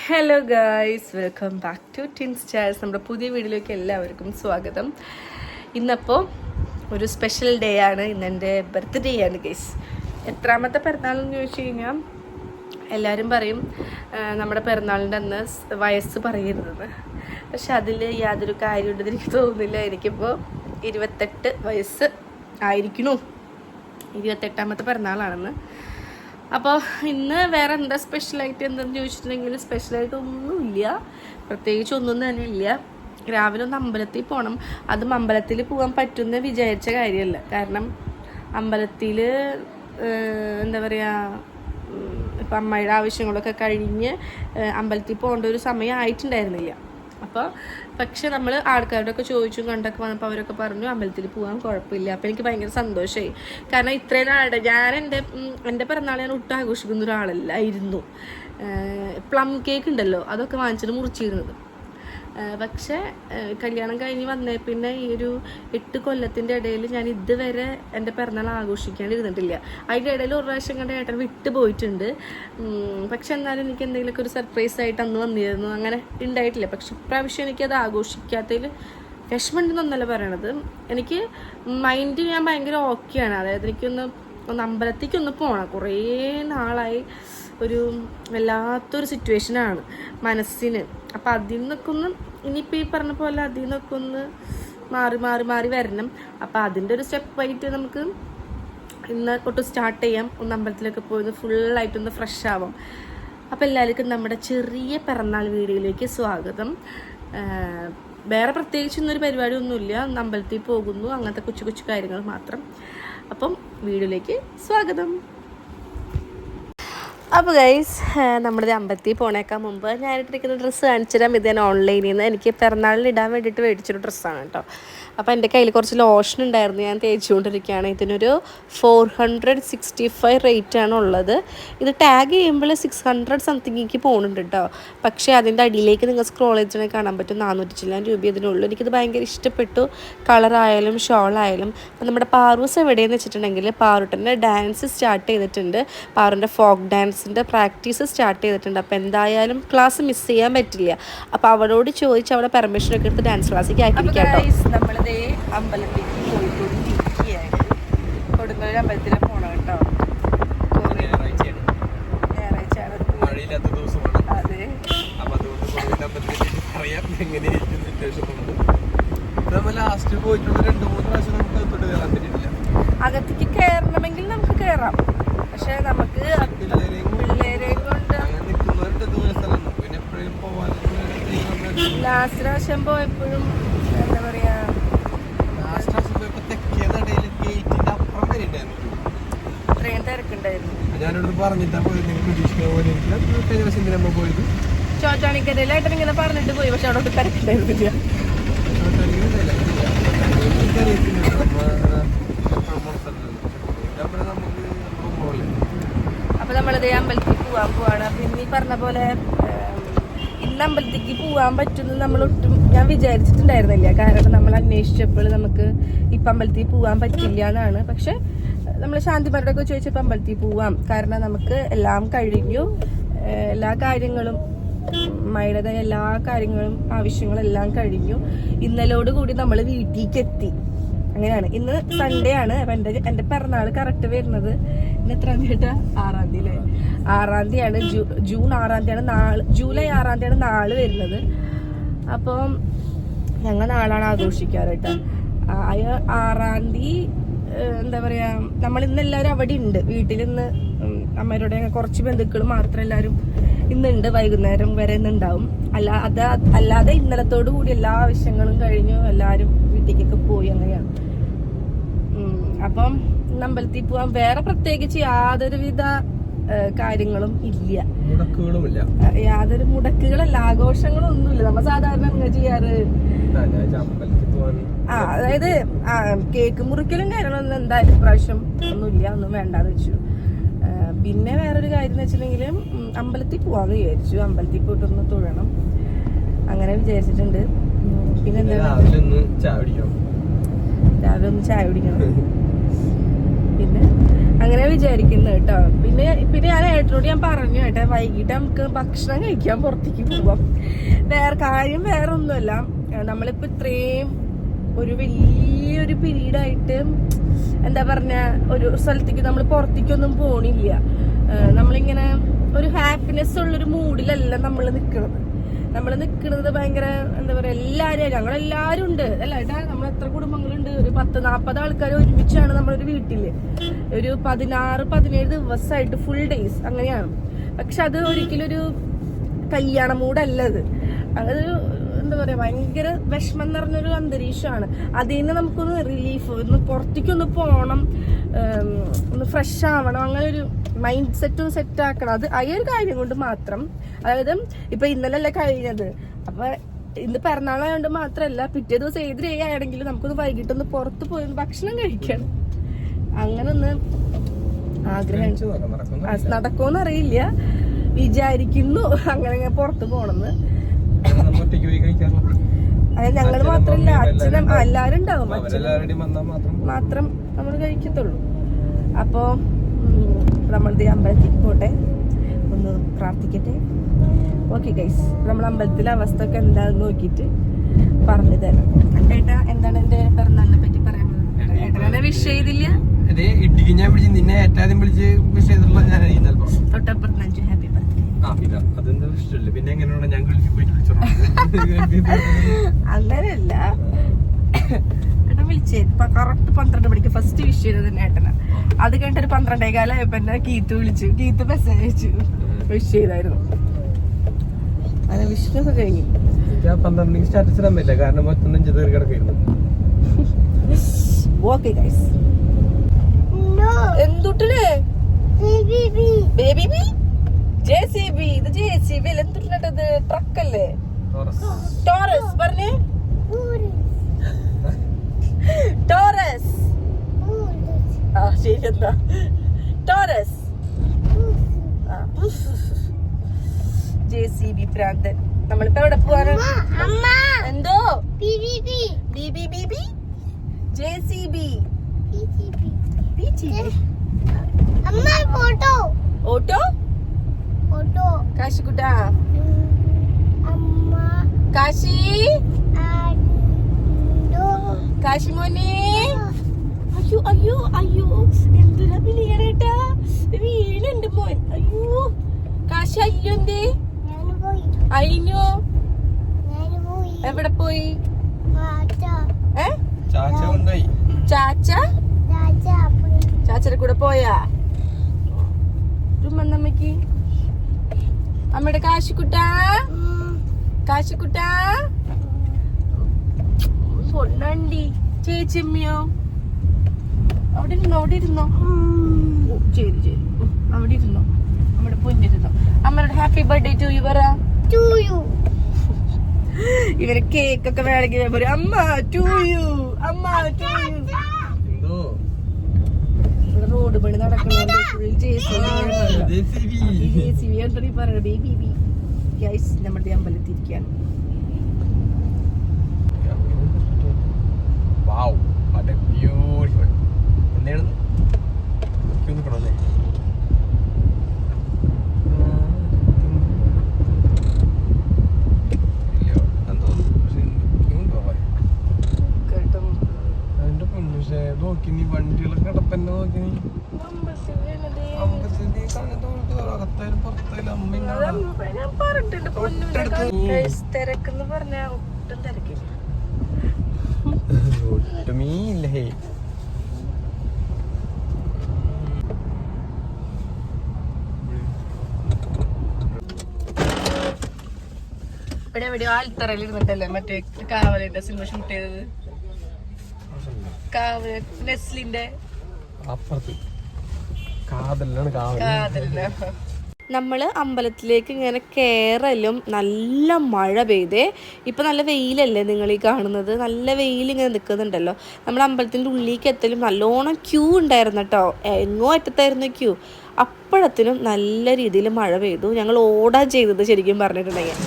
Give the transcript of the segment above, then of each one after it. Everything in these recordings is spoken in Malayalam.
Hello guys, welcome back to tins chars. നമ്മുടെ പുതിയ വീഡിയോയിലേക്ക് എല്ലാവർക്കും സ്വാഗതം. ഇന്നപ്പോൾ ഒരു സ്പെഷ്യൽ ഡേ ആണ്. ഇന്നെൻ്റെ ബർത്ത്ഡേ ആണ് ഗൈസ്. എത്രാമത്തെ പിറന്നാളെന്ന് ചോദിച്ചു കഴിഞ്ഞാൽ എല്ലാവരും പറയും നമ്മുടെ പിറന്നാളിൻ്റെ അന്ന് വയസ്സ് പറയരുതെന്ന്. പക്ഷെ അതിൽ യാതൊരു കാര്യമുണ്ടെന്ന് എനിക്ക് തോന്നുന്നില്ല. എനിക്കിപ്പോൾ 28 വയസ്സ് ആയിരിക്കണു. 28ാമത്തെ പിറന്നാളാണെന്ന്. അപ്പോൾ ഇന്ന് വേറെ എന്താ സ്പെഷ്യലായിട്ട് എന്തെന്ന് ചോദിച്ചിട്ടുണ്ടെങ്കിൽ സ്പെഷ്യലായിട്ട് ഒന്നുമില്ല, പ്രത്യേകിച്ച് ഒന്നും തന്നെ ഇല്ല. രാവിലെ ഒന്ന് അമ്പലത്തിൽ പോകണം. അതും അമ്പലത്തിൽ പോകാൻ പറ്റുമെന്ന് വിചാരിച്ച കാര്യമല്ല. കാരണം അമ്പലത്തിൽ എന്താ പറയുക, ഇപ്പം അമ്മയുടെ ആവശ്യങ്ങളൊക്കെ കഴിഞ്ഞ് അമ്പലത്തിൽ പോകേണ്ട ഒരു സമയം ആയിട്ടുണ്ടായിരുന്നില്ല. അപ്പോൾ പക്ഷെ നമ്മൾ ആൾക്കാരോടൊക്കെ ചോദിച്ചും കണ്ടൊക്കെ വന്നപ്പോൾ അവരൊക്കെ പറഞ്ഞു അമ്പലത്തിൽ പോകാൻ കുഴപ്പമില്ല. അപ്പോൾ എനിക്ക് ഭയങ്കര സന്തോഷമായി. കാരണം ഇത്രയും നാളുടെ ഞാൻ എൻ്റെ പിറന്നാൾ ഞാൻ ഒട്ടും ആഘോഷിക്കുന്ന ഒരാളല്ലായിരുന്നു. പ്ലം കേക്ക് ഉണ്ടല്ലോ, അതൊക്കെ വാങ്ങിച്ചിട്ട് മുറിച്ചിരുന്നത്. പക്ഷേ കല്യാണം കഴിഞ്ഞ് വന്നേ പിന്നെ ഈ ഒരു 8 കൊല്ലത്തിൻ്റെ ഇടയിൽ ഞാൻ ഇതുവരെ എൻ്റെ പിറന്നാൾ ആഘോഷിക്കാണ്ടിരുന്നിട്ടില്ല. അതിൻ്റെ ഇടയിൽ ഒരു പ്രാവശ്യം കണ്ട ഏട്ടൻ വിട്ടു പോയിട്ടുണ്ട്. പക്ഷെ എന്നാലും എനിക്ക് എന്തെങ്കിലുമൊക്കെ ഒരു സർപ്രൈസ് ആയിട്ട് അന്ന് വന്നിരുന്നു. അങ്ങനെ ഉണ്ടായിട്ടില്ല. പക്ഷെ ഇപ്രാവശ്യം എനിക്കത് ആഘോഷിക്കാത്തതിൽ വിഷമമുണ്ടെന്നല്ല പറയണത്. എനിക്ക് മൈൻഡ് ഞാൻ ഭയങ്കര ഓക്കെയാണ്. അതായത് എനിക്കൊന്ന് അമ്പലത്തേക്കൊന്ന് പോകണം. കുറേ നാളായി ഒരു വല്ലാത്തൊരു സിറ്റുവേഷനാണ് മനസ്സിന്. അപ്പം അതിൽ നിന്നൊക്കെ ഒന്ന് ഇനിയിപ്പോൾ ഈ പറഞ്ഞ പോലെ അതിൽ നിന്നൊക്കെ ഒന്ന് മാറി വരണം. അപ്പം അതിൻ്റെ ഒരു സ്റ്റെപ്പായിട്ട് നമുക്ക് ഇന്ന് തൊട്ട് സ്റ്റാർട്ട് ചെയ്യാം. ഒന്ന് അമ്പലത്തിലൊക്കെ പോയത് ഫുള്ളായിട്ടൊന്ന് ഫ്രഷ് ആവാം. അപ്പം എല്ലാവർക്കും നമ്മുടെ ചെറിയ പിറന്നാൾ വീഡിയോയിലേക്ക് സ്വാഗതം. വേറെ പ്രത്യേകിച്ച് ഇന്നൊരു പരിപാടി ഒന്നുമില്ല. ഒന്ന് അമ്പലത്തിൽ പോകുന്നു, അങ്ങനത്തെ കൊച്ചു കൊച്ചു കാര്യങ്ങൾ മാത്രം. അപ്പം വീഡിയോയിലേക്ക് സ്വാഗതം. അപ്പോൾ ഗൈസ്, നമ്മുടെ അമ്പലത്തിൽ പോണേക്കാൻ മുമ്പ് ഞാനിട്ടിരിക്കുന്ന ഡ്രസ്സ് കാണിച്ചു തരാം. ഇത് ഞാൻ ഓൺലൈനിൽ നിന്ന് എനിക്ക് പിറന്നാളിന് ഇടാൻ വേണ്ടിയിട്ട് മേടിച്ചൊരു ഡ്രസ്സാണ് കേട്ടോ. അപ്പോൾ എൻ്റെ കയ്യിൽ കുറച്ച് ലോഷൻ ഉണ്ടായിരുന്നു, ഞാൻ തേച്ചുകൊണ്ടിരിക്കുകയാണ്. ഇതിനൊരു 465 റേറ്റാണ് ഉള്ളത്. ഇത് ടാഗ് ചെയ്യുമ്പോൾ 600 സംതിങ്ങിക്ക് പോകുന്നുണ്ട് കേട്ടോ. പക്ഷേ അതിൻ്റെ അടിയിലേക്ക് നിങ്ങൾ സ്ക്രോൾ ചെയ്തിട്ടുണ്ടെങ്കിൽ കാണാൻ പറ്റും 400 രൂപ ഇതിനുള്ളൂ. എനിക്കിത് ഭയങ്കര ഇഷ്ടപ്പെട്ടു, കളറായാലും ഷോളായാലും. അപ്പം നമ്മുടെ പാറൂസ് എവിടെയെന്ന് വെച്ചിട്ടുണ്ടെങ്കിൽ പാറൂട്ടൻ്റെ ഡാൻസ് സ്റ്റാർട്ട് ചെയ്തിട്ടുണ്ട്. പാറുൻ്റെ ഫോക്ക് ഡാൻസിൻ്റെ പ്രാക്ടീസ് സ്റ്റാർട്ട് ചെയ്തിട്ടുണ്ട്. അപ്പോൾ എന്തായാലും ക്ലാസ് മിസ് ചെയ്യാൻ പറ്റില്ല. അപ്പോൾ അവളോട് ചോദിച്ച് അവളെ പെർമിഷനൊക്കെ എടുത്ത് ഡാൻസ് ക്ലാസ്സിലേക്ക് ആക്കിയിരിക്കാം കേട്ടോ. നമ്മളിതേ അമ്പലത്തിലേക്ക് പോയിക്കൊണ്ടിരിക്കുകയാണ്. കൊടുങ്ങല്ലൂർ അമ്പലത്തിൽ പോകണം കേട്ടോ. ഞായറാഴ്ചയാണ്. അതെ, അകത്തേക്ക് കയറണമെങ്കിൽ നമുക്ക് കയറാം. പക്ഷെ നമുക്ക് പിള്ളേരെ കൊണ്ട് ലാസ്റ്റ് പ്രാവശ്യം പോയപ്പോഴും എന്താ പറയാ, ട്രെയിൻ തിരക്കുണ്ടായിരുന്നു. ചോറ്റാണിക്കരയിലായിട്ട് ഇങ്ങനെ പറഞ്ഞിട്ട് പോയി, പക്ഷെ അവിടെ തിരക്കുണ്ടായിരുന്നില്ല. അപ്പൊ നമ്മളിതേ അമ്പലത്തിൽ പോവാൻ പോവാണ്. പിന്നെ ഈ പറഞ്ഞ പോലെ ഇന്ന് അമ്പലത്തേക്ക് പോകാൻ പറ്റുമെന്ന് നമ്മളൊട്ടും ഞാൻ വിചാരിച്ചിട്ടുണ്ടായിരുന്നില്ല. കാരണം നമ്മൾ അന്വേഷിച്ചപ്പോൾ നമുക്ക് ഇപ്പം അമ്പലത്തിൽ പോകാൻ പറ്റില്ല എന്നാണ്. പക്ഷെ നമ്മൾ ശാന്തിമാരോടൊക്കെ ചോദിച്ചപ്പോൾ അമ്പലത്തിൽ പോവാം. കാരണം നമുക്ക് എല്ലാം കഴിഞ്ഞു, എല്ലാ കാര്യങ്ങളും അമ്മയുടേതായ എല്ലാ കാര്യങ്ങളും ആവശ്യങ്ങളെല്ലാം കഴിഞ്ഞു. ഇന്നലോടുകൂടി നമ്മൾ വീട്ടിലേക്ക് എത്തി. അങ്ങനെയാണ്. ഇന്ന് സൺഡേ ആണ്. അപ്പം എൻ്റെ പിറന്നാൾ കറക്റ്റ് വരുന്നത് ഇന്ന് എത്രാം തീയതി? 6-ാം തീയതി അല്ലേ? 6-ാം തീയതിയാണ്. ജൂൺ 6-ാം തീയതിയാണ് ജൂലൈ 6-ാം തീയതിയാണ് നാള് വരുന്നത്. അപ്പം ഞങ്ങൾ നാളാണ് ആഘോഷിക്കാറ് കേട്ടോ. 6-ാം തീയതി എന്താ പറയാ, നമ്മൾ ഇന്ന് എല്ലാവരും അവിടെ ഉണ്ട്. വീട്ടിൽ ഇന്ന് അമ്മയുടെ കുറച്ച് ബന്ധുക്കൾ മാത്രം എല്ലാവരും ഇന്നുണ്ട്. വൈകുന്നേരം വരെ ഇന്നുണ്ടാവും. അല്ലാതെ ഇന്നലത്തോടു കൂടി എല്ലാ ആവശ്യങ്ങളും കഴിഞ്ഞു, എല്ലാവരും വീട്ടിലേക്കൊക്കെ പോയി. അങ്ങനെയാണ്. അപ്പം അമ്പലത്തിൽ പോവാൻ വേറെ പ്രത്യേകിച്ച് യാതൊരുവിധ കാര്യങ്ങളും ഇല്ല, യാതൊരു മുടക്കുകളല്ല, ആഘോഷങ്ങളും ഒന്നുമില്ല. നമ്മൾ സാധാരണ എന്താ ചെയ്യാറ്? അതായത് കേക്ക് മുറിക്കലും കാര്യങ്ങളൊന്നും എന്തായാലും ഇപ്രാവശ്യം ഒന്നുമില്ല, ഒന്നും വേണ്ടാന്ന് വെച്ചു. പിന്നെ വേറൊരു കാര്യം എന്ന് വെച്ചിട്ടുണ്ടെങ്കിൽ അമ്പലത്തിൽ പോവാന്ന് വിചാരിച്ചു. അമ്പലത്തിൽ പോയിട്ടൊന്ന് തൊഴണം, അങ്ങനെ വിചാരിച്ചിട്ടുണ്ട്. പിന്നെ രാവിലെ ഒന്ന് ചായ കുടിക്കണം. പിന്നെ അങ്ങനെ വിചാരിക്കുന്നത് കേട്ടോ. പിന്നെ ഞാൻ ഏട്ടനോട് ഞാൻ പറഞ്ഞു, ഏട്ടാ വൈകിട്ട് നമുക്ക് ഭക്ഷണം കഴിക്കാൻ പുറത്തേക്ക് പോവാം. വേറെ ഒന്നുമല്ല, നമ്മളിപ്പോ ഇത്രയും ഒരു വലിയൊരു പീരീഡായിട്ട് എന്താ പറഞ്ഞ ഒരു സ്ഥലത്തേക്ക് നമ്മൾ പുറത്തേക്കൊന്നും പോണില്ല. നമ്മളിങ്ങനെ ഒരു ഹാപ്പിനെസ് ഉള്ളൊരു മൂഡിലല്ല നമ്മൾ നിൽക്കുന്നത് ഭയങ്കര എന്താ പറയാ, ഞങ്ങളെല്ലാരും ഉണ്ട് അല്ല ഏട്ടാ. നമ്മൾ എത്ര കുടുംബങ്ങളുണ്ട്? ഒരു 10-40 ആൾക്കാർ ഒരുമിച്ചാണ് നമ്മളൊരു വീട്ടില്. ഒരു 16-17 ദിവസമായിട്ട് ഫുൾ ഡേയ്സ് അങ്ങനെയാണ്. പക്ഷെ അത് ഒരിക്കലും ഒരു കല്യാണ മൂടല്ലത്. അതൊരു എന്താ പറയാ, ഭയങ്കര വിഷമം നിറഞ്ഞൊരു അന്തരീക്ഷമാണ്. അതിൽ നിന്ന് നമുക്കൊന്ന് റിലീഫ്, ഒന്ന് പുറത്തേക്കൊന്ന് പോകണം, ഒന്ന് ഫ്രഷ് ആവണം, അങ്ങനെ ഒരു മൈൻഡ് സെറ്റ് ആക്കണം. അത് ആ ഒരു കാര്യം കൊണ്ട് മാത്രം. അതായത് ഇപ്പൊ ഇന്നലല്ലേ കഴിഞ്ഞത്, അപ്പൊ ഇന്ന് പിറന്നാളായോണ്ട് മാത്രല്ല, പിറ്റേ ദിവസം ഏത് ഡേ ആണെങ്കിലും നമുക്കൊന്ന് വൈകിട്ടൊന്ന് പുറത്ത് പോയി ഭക്ഷണം കഴിക്കണം. അങ്ങനെ ഒന്ന് ആഗ്രഹം. നടക്കുമെന്ന് അറിയില്ല, വിചാരിക്കുന്നു അങ്ങനെ പുറത്ത് പോണെന്ന്. അതായത് ഞങ്ങള് മാത്രല്ല, അച്ഛനും എല്ലാരും ഉണ്ടാവും. മാത്രം നമ്മൾ കഴിക്കത്തുള്ളൂ. അപ്പൊ നമ്മൾ അമ്പലത്തിൽ പോട്ടെ, ഒന്ന് പ്രാർത്ഥിക്കട്ടെ. ഓക്കെ ഗൈസ്, നമ്മൾ അമ്പലത്തിലെ അവസ്ഥ ഒക്കെ എന്താന്ന് നോക്കിയിട്ട് പറഞ്ഞു തരാം. ഏട്ടാ എന്താണ് എന്റെ പിറന്നാളിനെ പറ്റി പറയുന്നത്? ഏട്ടനെ വിഷ് ചെയ്തില്ല. തൊട്ടപ്പുറത്ത് ഹാപ്പി ബർത്ത്ഡേ. അങ്ങനെയല്ല, ഏട്ടൻ വിളിച്ചേ കറക്റ്റ് 12 മണിക്ക് ഫസ്റ്റ് വിഷ് ചെയ്തത് തന്നെ ഏട്ടനാ. അത് കഴിഞ്ഞിട്ട് ഒരു 12:15 എന്നെ കീത്ത് വിളിച്ചു, കീത്ത് മെസ്സേജ് അയച്ചു, വിഷ് ചെയ്തായിരുന്നു. അങ്ങനെ വിഷുവൊക്കെ കഴിഞ്ഞു. 12 സ്റ്റാറ്റസ് ഇടാൻ പറ്റില്ല, കാരണം കിടക്കായിരുന്നു. ഓക്കെ ഗൈസ്, എന്തുട്ടില്ലേ ബേബി JCB? ഇത് JCB അല്ല, എന്തുട്ടിനത്? ട്രക്കല്ലേ? ടോറസ് പറഞ്ഞേ. ടോറസ്. ആ ശരി, എന്താ ടോറസ്? JCB പ്രാന്തൻ. നമ്മളിപ്പോ എവിടെ പോവാനാണ്? എന്തോ BB JCB ഓട്ടോ കാശിക്കുട്ടാ, കാശി മോനെ. അയ്യോ എന്തിനാ വിളിയണേട്ടാ? വീണുണ്ട് മോൻ. അയ്യോ കാശി, അയ്യോ എന്തേ? അയ്യോ എവിടെ പോയി? ചാച്ചയുടെ കൂടെ പോയാ? അമ്മക്ക് അമ്മയുടെ കാശിക്കുട്ടാ പൊണ്ണണ്ടി. ചേച്ചിയമ്മയോ? അവിടെ ഇരുന്നോ. ശരി, അവിടെ ഇരുന്നോ, നമ്മുടെ പൊന്നിരുന്നോ. അമ്മയുടെ ഹാപ്പി ബർത്ത്ഡേ ടു യു പറ. ഇവര് കേക്കൊക്കെ വേണമെങ്കിൽ പറയും അമ്മ ടു യു. റോഡ് പണി നടക്കണോണ്ട് JCB കണ്ടോടി പറയണ ബേബി. ഗൈസ്, നമ്മുടെ അമ്പലത്തിരിക്കാണ്. വണ്ടികളൊക്കെ കിടപ്പന്നെ നോക്കി. തിരക്കെന്ന് പറഞ്ഞ ഒട്ടും തിരക്കില്ല. ഒട്ടുമീല്ലേ. ഇവിടെ എവിടെയോ ആൽത്തറയിൽ ഇരുന്നിട്ടല്ലേ മറ്റേ കാവലിന്റെ സിനിമ ഷൂട്ട് ചെയ്തത്? നെസ്ലിന്റെ നമ്മള് അമ്പലത്തിലേക്ക് ഇങ്ങനെ കേറലും നല്ല മഴ പെയ്തേ. ഇപ്പൊ നല്ല വെയിലല്ലേ നിങ്ങൾ ഈ കാണുന്നത്? നല്ല വെയിൽ ഇങ്ങനെ നിൽക്കുന്നുണ്ടല്ലോ. നമ്മുടെ അമ്പലത്തിന്റെ ഉള്ളിലേക്ക് എത്തലും നല്ലോണം ക്യൂ ഉണ്ടായിരുന്നു കേട്ടോ. എങ്ങോ അറ്റത്തായിരുന്നു ക്യൂ. അപ്പോഴത്തിനും നല്ല രീതിയിൽ മഴ പെയ്തു. ഞങ്ങൾ ഓടാ ചെയ്തത് ശരിക്കും പറഞ്ഞിട്ടുണ്ടെങ്കിൽ.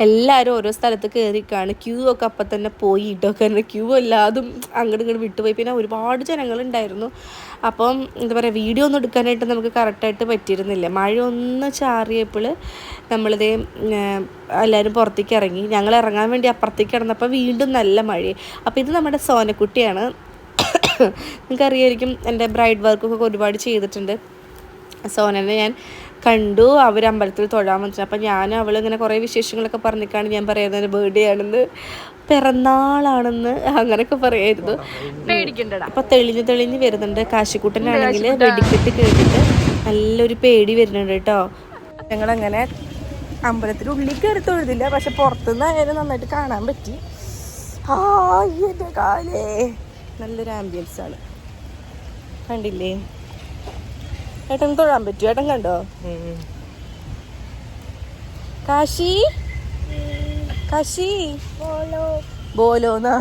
എല്ലാവരും ഓരോ സ്ഥലത്ത് കയറിക്കാണ്. ക്യൂ ഒക്കെ അപ്പം തന്നെ പോയി കേട്ടോ. കാരണം ക്യൂ എല്ലാതും അങ്ങോട്ട് ഇങ്ങോട്ട് വിട്ടുപോയി. പിന്നെ ഒരുപാട് ജനങ്ങളുണ്ടായിരുന്നു. അപ്പം എന്താ പറയുക, വീഡിയോ ഒന്നും എടുക്കാനായിട്ട് നമുക്ക് കറക്റ്റായിട്ട് പറ്റിയിരുന്നില്ല. മഴ ഒന്ന് ചാറിയപ്പോൾ നമ്മളിത് എല്ലാവരും പുറത്തേക്ക് ഇറങ്ങി. ഞങ്ങൾ ഇറങ്ങാൻ വേണ്ടി അപ്പുറത്തേക്ക് കിടന്നപ്പോൾ വീണ്ടും നല്ല മഴ. അപ്പോൾ ഇത് നമ്മുടെ സോനക്കുട്ടിയാണ്. നിങ്ങൾക്കറിയായിരിക്കും, എൻ്റെ ബ്രൈഡ് വർക്കൊക്കെ ഒരുപാട് ചെയ്തിട്ടുണ്ട്. സോനനെ ഞാൻ കണ്ടു. അവർ അമ്പലത്തിൽ തൊഴാൻ വന്നിട്ട്. അപ്പം ഞാൻ അവളിങ്ങനെ കുറേ വിശേഷങ്ങളൊക്കെ പറഞ്ഞിട്ടാണ് ഞാൻ പറയുന്നത് ബർത്ത്ഡേ ആണെന്ന്, പിറന്നാളാണെന്ന് അങ്ങനെയൊക്കെ പറയായിരുന്നു. പേടിക്കണ്ട. അപ്പം തെളിഞ്ഞ് വരുന്നുണ്ട്. കാശിക്കുട്ടനാണെങ്കിൽ വെടിക്കെട്ട് കേട്ടിട്ട് നല്ലൊരു പേടി വരുന്നുണ്ട് കേട്ടോ. ഞങ്ങളങ്ങനെ അമ്പലത്തിൽ ഉള്ളിൽ കയറി തൊഴുതില്ല, പക്ഷെ പുറത്തുനിന്നായാലും നന്നായിട്ട് കാണാൻ പറ്റി. എൻ്റെ കാലേ നല്ലൊരു ആംബിയൻസ് ആണ്. കണ്ടില്ലേ? ഏട്ടൻ തൊഴാൻ പറ്റുമോ? ഏട്ടൻ കണ്ടോ? കാശി കാശി ബോലോന്നാ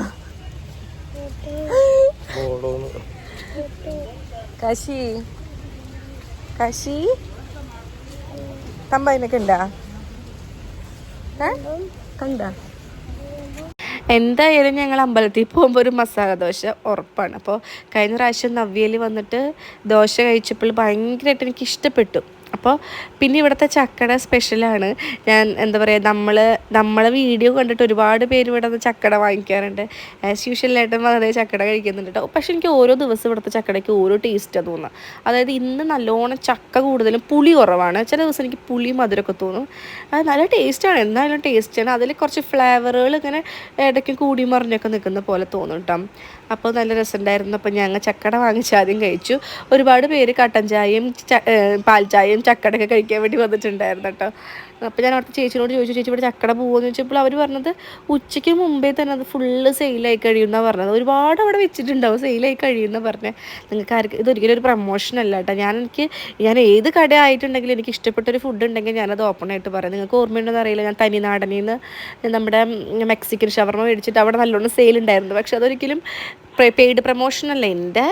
കാശി കാശി തമ്പായിനൊക്കെ ഉണ്ടാ? കണ്ട? എന്തായാലും ഞങ്ങൾ അമ്പലത്തിൽ പോകുമ്പോൾ ഒരു മസാല ദോശ ഉറപ്പാണ്. അപ്പോൾ കഴിഞ്ഞ പ്രാവശ്യം നവ്യയിൽ വന്നിട്ട് ദോശ കഴിച്ചപ്പോൾ ഭയങ്കരമായിട്ട് എനിക്ക് ഇഷ്ടപ്പെട്ടു. അപ്പോൾ പിന്നെ ഇവിടുത്തെ ചക്കട സ്പെഷ്യലാണ്. ഞാൻ എന്താ പറയുക, നമ്മളെ വീഡിയോ കണ്ടിട്ട് ഒരുപാട് പേര് ഇവിടെ നിന്ന് ചക്കട വാങ്ങിക്കാറുണ്ട്. ആസ് യൂഷ്വൽ ആയിട്ടും അതേ ചക്കട കഴിക്കുന്നുണ്ട് കേട്ടോ. പക്ഷേ എനിക്ക് ഓരോ ദിവസം ഇവിടുത്തെ ചക്കടയ്ക്ക് ഓരോ ടേസ്റ്റാണ് തോന്നുന്നത്. അതായത് ഇന്ന് നല്ലോണം ചക്ക കൂടുതലും പുളി കുറവാണ്. ചില ദിവസം എനിക്ക് പുളി മധുരമൊക്കെ തോന്നും. അത് നല്ല ടേസ്റ്റാണ്, എന്തായാലും ടേസ്റ്റാണ്. അതിൽ കുറച്ച് ഫ്ലേവറുകൾ ഇങ്ങനെ ഇടയ്ക്ക് കൂടി മറിഞ്ഞൊക്കെ നിൽക്കുന്ന പോലെ തോന്നും കേട്ടോ. അപ്പോൾ നല്ല രസമുണ്ടായിരുന്നു. അപ്പോൾ ഞങ്ങൾ ചക്കട വാങ്ങിച്ച് ആദ്യം കഴിച്ചു. ഒരുപാട് പേര് കട്ടൻ ചായയും പാൽ ചായയും ചക്കടയൊക്കെ കഴിക്കാൻ വേണ്ടി വന്നിട്ടുണ്ടായിരുന്നു കേട്ടോ. അപ്പോൾ ഞാൻ അവിടുത്തെ ചേച്ചിയോട് ചോദിച്ചു, ചേച്ചി ഇവിടെ ചക്കട പോകുമെന്ന് ചോദിച്ചപ്പോൾ അവർ പറഞ്ഞത് ഉച്ചയ്ക്ക് മുമ്പേ തന്നെ അത് ഫുള്ള് സെയിലായി കഴിയുമെന്നാണ് പറഞ്ഞത്. ഒരുപാട് അവിടെ വെച്ചിട്ടുണ്ടാവും, സെയിലായി കഴിയുമെന്നാണ് പറഞ്ഞത്. നിങ്ങൾക്ക് ആർക്ക് ഇതൊരിക്കലും ഒരു പ്രമോഷൻ അല്ല കേട്ടോ. ഞാൻ ഏത് കട ആയിട്ടുണ്ടെങ്കിലും എനിക്ക് ഇഷ്ടപ്പെട്ടൊരു ഫുഡ് ഉണ്ടെങ്കിൽ ഞാനത് ഓപ്പണായിട്ട് പറയാം. നിങ്ങൾക്ക് ഓർമ്മയുണ്ടെന്ന് അറിയില്ല, ഞാൻ തനിനാടനിൽ നിന്ന് നമ്മുടെ മെക്സിക്കൻ ഷവർമ മേടിച്ചിട്ട് അവിടെ നല്ലോണം സെയിലുണ്ടായിരുന്നു. പക്ഷെ അതൊരിക്കലും പെയ്ഡ് പ്രമോഷൻ അല്ല, എൻ്റെ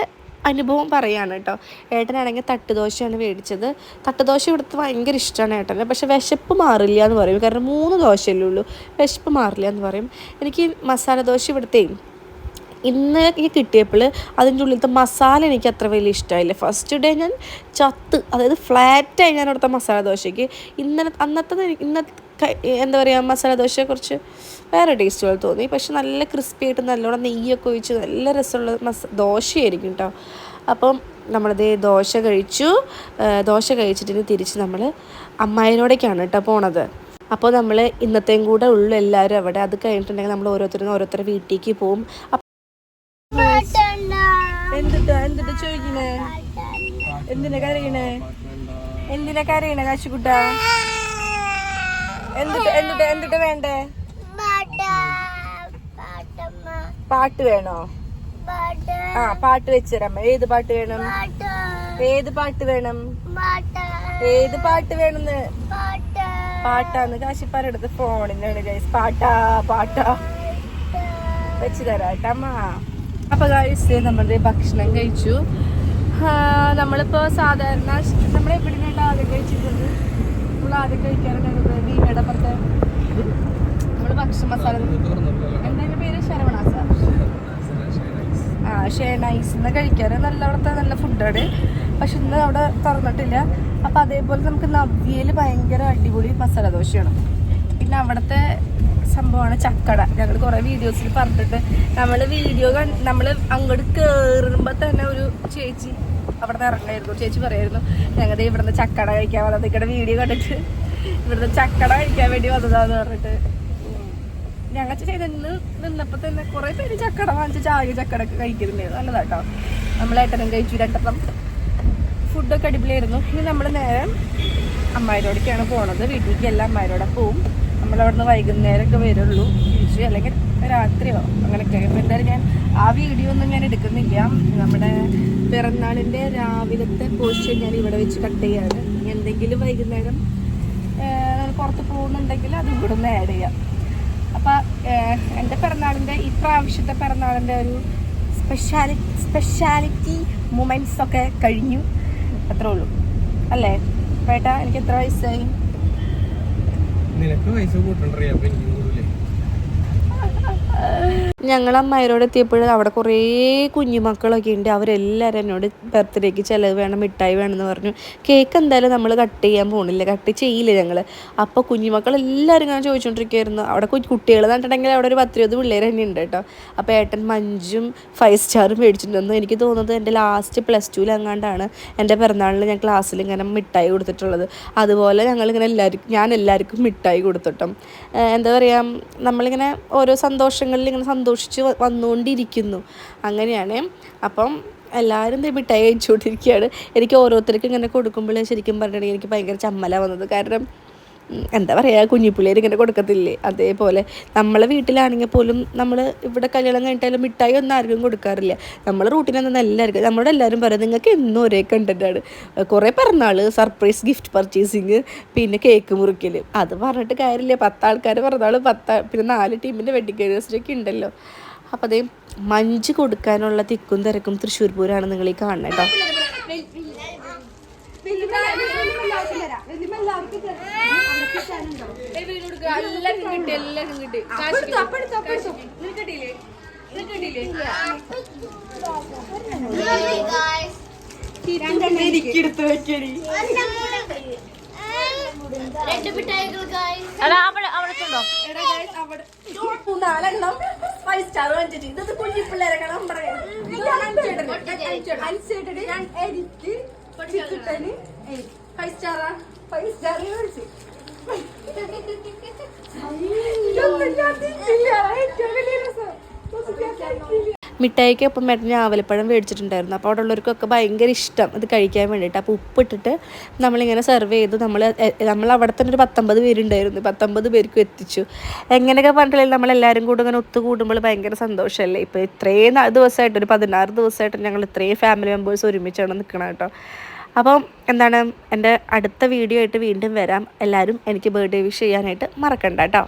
അനുഭവം പറയുകയാണ് കേട്ടോ. ഏട്ടനാണെങ്കിൽ തട്ടുദോശയാണ് മേടിച്ചത്. തട്ടുദോശ ഇവിടുത്തെ ഭയങ്കര ഇഷ്ടമാണ് ഏട്ടന്. പക്ഷെ വിശപ്പ് മാറില്ല എന്ന് പറയും, കാരണം 3 ദോശയല്ലേ ഉള്ളൂ, വിശപ്പ് മാറില്ല എന്ന് പറയും. എനിക്ക് മസാല ദോശ ഇവിടുത്തെ ഇന്ന് കിട്ടിയപ്പോൾ അതിൻ്റെ ഉള്ളിലത്തെ മസാല എനിക്ക് അത്ര വലിയ ഇഷ്ടമായില്ല. ഫസ്റ്റ് ഡേ ഞാൻ അതായത് ഫ്ലാറ്റായി ഞാൻ അവിടുത്തെ മസാല ദോശയ്ക്ക്. എന്താ പറയുക, മസാല ദോശയെ കുറച്ച് വേറെ ടേസ്റ്റുകൾ തോന്നി. പക്ഷെ നല്ല ക്രിസ്പി ആയിട്ട് നല്ലോണം നെയ്യൊക്കെ ഒഴിച്ച് നല്ല രസമുള്ള ദോശയായിരിക്കും കേട്ടോ. അപ്പം നമ്മളിത് ദോശ കഴിച്ചിട്ട് തിരിച്ച് നമ്മൾ അമ്മായിനോടേക്കാണ് കേട്ടോ പോണത്. അപ്പോൾ നമ്മൾ ഇന്നത്തെയും കൂടെ ഉള്ളു എല്ലാവരും അവിടെ. അത് കഴിഞ്ഞിട്ടുണ്ടെങ്കിൽ നമ്മൾ ഓരോരുത്തരുടെ വീട്ടിലേക്ക് പോവും. എന്തിട്ട് ചോദിക്കണേ? എന്തിനാ കരയണേ കാശിക്കുട്ട? എന്തിട്ട് വേണ്ടേ? പാട്ട് വേണോ? പാട്ട് വെച്ചരമ്മ. ഏത് പാട്ട് വേണം? ഏത് പാട്ട് വേണമെന്ന്? പാട്ടാന്ന് കാശിപ്പാരെടുത്ത് ഫോണിനാണ് ഗൈസ്. പാട്ടാ വെച്ച് തരാട്ടമ്മ. അപ്പൊ ഗൈസ് നമ്മളുടെ ഭക്ഷണം കഴിച്ചു. നമ്മളിപ്പോ സാധാരണ നമ്മളെവിടുന്നായിട്ട് ആദ്യം കഴിച്ചിട്ടുണ്ട്. നമ്മൾ ആദ്യം കഴിക്കാറുണ്ടായിരുന്നത് വീണയുടെ അപ്പുറത്തെ നമ്മള് ഭക്ഷണ മസാല, എന്താ പേര്? ശരവണാസ. ഷേണൈസ് എന്ന് കഴിക്കാറ്. അവിടുത്തെ നല്ല ഫുഡാണ്. പക്ഷെ ഇന്ന് അവിടെ തുറന്നിട്ടില്ല. അപ്പം അതേപോലെ നമുക്ക് നവ്യയിൽ ഭയങ്കര അടിപൊളി മസാല ദോശയാണ്. പിന്നെ അവിടുത്തെ സംഭവമാണ് ചക്കട. ഞങ്ങൾ കുറേ വീഡിയോസിൽ പറഞ്ഞിട്ട് നമ്മൾ അങ്ങോട്ട് കയറുമ്പോൾ തന്നെ ഒരു ചേച്ചി അവിടെ നിന്ന് ഇറങ്ങായിരുന്നു. ചേച്ചി പറയായിരുന്നു, ഞങ്ങളുടെ ഇവിടുന്ന് ചക്കട കഴിക്കാൻ വന്നത്. നിങ്ങളുടെ വീഡിയോ കണ്ടിട്ട് ഇവിടുന്ന് ചക്കട കഴിക്കാൻ വേണ്ടി വന്നതാന്ന് പറഞ്ഞിട്ട് ഞങ്ങൾ നിന്നപ്പോൾ തന്നെ കുറേ പേര് ചക്കട വാങ്ങിച്ച് ചക്കട ഒക്കെ കഴിക്കുന്നുണ്ടായിരുന്നു. നല്ലതാട്ടോ. നമ്മളേട്ടനും കഴിച്ചു 2 ഫുഡൊക്കെ അടിപൊളിയായിരുന്നു. ഇനി നമ്മൾ നേരെ അമ്മായിരോടേക്കാണ് പോണത്. വീട്ടിലേക്ക് എല്ലാ അമ്മായിരോടെ പോവും. നമ്മളവിടുന്ന് വൈകുന്നേരമൊക്കെ വരുള്ളൂ തിരിച്ച്, അല്ലെങ്കിൽ രാത്രിയോ അങ്ങനെയൊക്കെ. അപ്പോൾ എന്തായാലും ഞാൻ ആ വീഡിയോ ഒന്നും ഞാൻ എടുക്കുന്നില്ല. നമ്മുടെ പിറന്നാളിൻ്റെ രാവിലത്തെ പോസ്റ്റ് ഞാൻ ഇവിടെ വെച്ച് കട്ട് ചെയ്യാണ്. എന്തെങ്കിലും വൈകുന്നേരം പുറത്ത് പോകുന്നുണ്ടെങ്കിൽ അത് ഇവിടെ നിന്ന് ആഡ് ചെയ്യാം. അപ്പം എൻ്റെ പിറന്നാളിൻ്റെ ഇപ്രാവശ്യത്തെ പിറന്നാളിൻ്റെ ഒരു സ്പെഷ്യാലിറ്റി മൊമെൻറ്റ്സ് ഒക്കെ കഴിഞ്ഞു. അത്രേ ഉള്ളൂ അല്ലേ പേട്ടാ? എനിക്ക് എത്ര വയസ്സായി? നിനക്ക് പൈസ കൂട്ടണ്ടറിയാ അപ്പൊ എനിക്കും കൂടൂലേ. ഞങ്ങൾ അമ്മായിരോട് എത്തിയപ്പോൾ അവിടെ കുറേ കുഞ്ഞുമക്കളൊക്കെ ഉണ്ട്. അവരെല്ലാവരും എന്നോട് ബർത്ത്ഡേക്ക് ചിലവ് വേണം, മിഠായി വേണമെന്ന് പറഞ്ഞു. കേക്ക് എന്തായാലും നമ്മൾ കട്ട് ചെയ്യാൻ പോകണില്ല, കട്ട് ചെയ്യില്ല ഞങ്ങൾ. അപ്പോൾ കുഞ്ഞുമക്കളെല്ലാവരും ഇങ്ങനെ ചോദിച്ചുകൊണ്ടിരിക്കുകയായിരുന്നു. അവിടെ കുട്ടികൾ എന്നിട്ടുണ്ടെങ്കിൽ അവിടെ ഒരു 10-20 പിള്ളേർ തന്നെ ഉണ്ട് കേട്ടോ. അപ്പോൾ ഏട്ടൻ മഞ്ചും 5 സ്റ്റാറും മേടിച്ചിട്ടുണ്ടെന്ന്. എനിക്ക് തോന്നുന്നത് എൻ്റെ ലാസ്റ്റ് +2 എങ്ങാണ്ടാണ് എൻ്റെ പിറന്നാളിൽ ഞാൻ ക്ലാസ്സിൽ ഇങ്ങനെ മിഠായി കൊടുത്തിട്ടുള്ളത്. അതുപോലെ ഞങ്ങളിങ്ങനെ ഞാൻ എല്ലാവർക്കും മിഠായി കൊടുത്തിട്ടും എന്താ പറയുക, നമ്മളിങ്ങനെ ഓരോ സന്തോഷങ്ങളിൽ ഇങ്ങനെ സന്തോഷിച്ച് വന്നുകൊണ്ടിരിക്കുന്നു. അങ്ങനെയാണ്. അപ്പം എല്ലാവരും മിഠായി കഴിച്ചുകൊണ്ടിരിക്കുകയാണ്. എനിക്ക് ഓരോരുത്തർക്കും ഇങ്ങനെ കൊടുക്കുമ്പോൾ ശരിക്കും പറഞ്ഞിട്ടുണ്ടെങ്കിൽ എനിക്ക് ഭയങ്കര ചമ്മല വന്നത്. കാരണം എന്താ പറയുക, കുഞ്ഞിപ്പിള്ളേർ ഇങ്ങനെ കൊടുക്കത്തില്ലേ, അതേപോലെ നമ്മളെ വീട്ടിലാണെങ്കിൽ പോലും നമ്മൾ ഇവിടെ കല്യാണം കഴിഞ്ഞിട്ടാലും മിഠായി ഒന്നും ആർക്കും കൊടുക്കാറില്ല. നമ്മൾ റൂട്ടിനൊന്നും എല്ലാവർക്കും നമ്മളോട് എല്ലാവരും പറയും നിങ്ങൾക്ക് എന്നും ഒരേ കണ്ടൻറ്റാണ്. കുറേ പിറന്നാൾ, സർപ്രൈസ് ഗിഫ്റ്റ് പർച്ചേസിങ്, പിന്നെ കേക്ക് മുറിക്കൽ. അത് പറഞ്ഞിട്ട് കാര്യമില്ല. 10 ആൾക്കാർ പിറന്നാൾ, പിന്നെ 4 ടീമിൻ്റെ വെഡിങ് ആനിവേഴ്സറിയൊക്കെ ഉണ്ടല്ലോ. അപ്പോൾ അതേ മഞ്ച് കൊടുക്കാനുള്ള തിക്കും തിരക്കും തൃശ്ശൂർ പൂരമാണ് നിങ്ങൾ ഈ കാണുന്നത് കേട്ടോ. മിഠായിക്കൊപ്പം മേട്ടൻ ഞാവലപ്പഴം മേടിച്ചിട്ടുണ്ടായിരുന്നു. അപ്പോൾ അവിടെ ഉള്ളവർക്കൊക്കെ ഭയങ്കര ഇഷ്ടം ഇത് കഴിക്കാൻ വേണ്ടിയിട്ട്. അപ്പോൾ ഉപ്പിട്ടിട്ട് നമ്മളിങ്ങനെ സെർവ് ചെയ്ത് നമ്മൾ അവിടെ തന്നെ ഒരു 19 പേരുണ്ടായിരുന്നു. 19 പേർക്കും എത്തിച്ചു. എങ്ങനെയൊക്കെ പറഞ്ഞിട്ടില്ലെങ്കിൽ നമ്മളെല്ലാവരും കൂടെ ഇങ്ങനെ ഒത്തുകൂടുമ്പോൾ ഭയങ്കര സന്തോഷമല്ലേ. ഇപ്പോൾ ഇത്രയും ദിവസമായിട്ട്, ഒരു 16 ദിവസമായിട്ട് ഞങ്ങൾ ഇത്രയും ഫാമിലി മെമ്പേഴ്സ് ഒരുമിച്ചാണ് നിൽക്കണം കേട്ടോ. അപ്പം എന്താണ്, എൻ്റെ അടുത്ത വീഡിയോ ആയിട്ട് വീണ്ടും വരാം. എല്ലാവരും എനിക്ക് ബർത്ത്ഡേ വിഷ് ചെയ്യാനായിട്ട് മറക്കണ്ട കേട്ടോ.